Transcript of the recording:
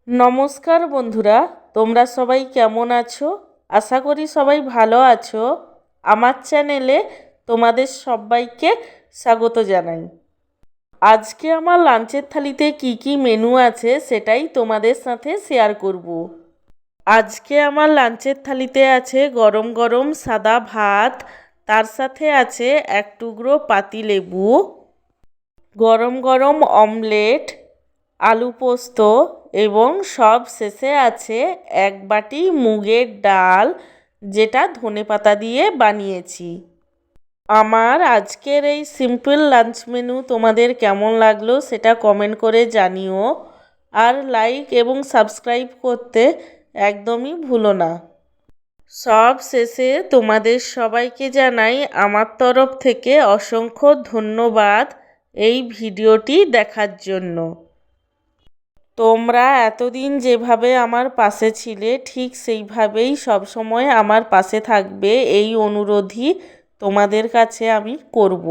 নমস্কার বন্ধুরা, তোমরা সবাই কেমন আছো? আশা করি সবাই ভালো আছো। আমার চ্যানেলে তোমাদের সবাইকে স্বাগত জানাই। আজকে আমার লাঞ্চের থালিতে কি কি মেনু আছে সেটাই তোমাদের সাথে শেয়ার করব। আজকে আমার লাঞ্চের থালিতে আছে গরম গরম সাদা ভাত, তার সাথে আছে এক টুকরো পাতিলেবু, গরম গরম অমলেট, আলু পোস্ত এবং সব শেষে আছে এক বাটি মুগের ডাল, যেটা ধনেপাতা দিয়ে বানিয়েছি। আমার আজকের এই সিম্পল লাঞ্চ মেনু তোমাদের কেমন লাগলো সেটা কমেন্ট করে জানিও, আর লাইক এবং সাবস্ক্রাইব করতে একদমই ভুলো না। সব শেষে তোমাদের সবাইকে জানাই আমার তরফ থেকে অসংখ্য ধন্যবাদ এই ভিডিওটি দেখার জন্য। তোমরা এতদিন যেভাবে আমার পাশে ছিলে ঠিক সেইভাবেই সবসময় আমার পাশে থাকবে, এই অনুরোধই তোমাদের কাছে আমি করব।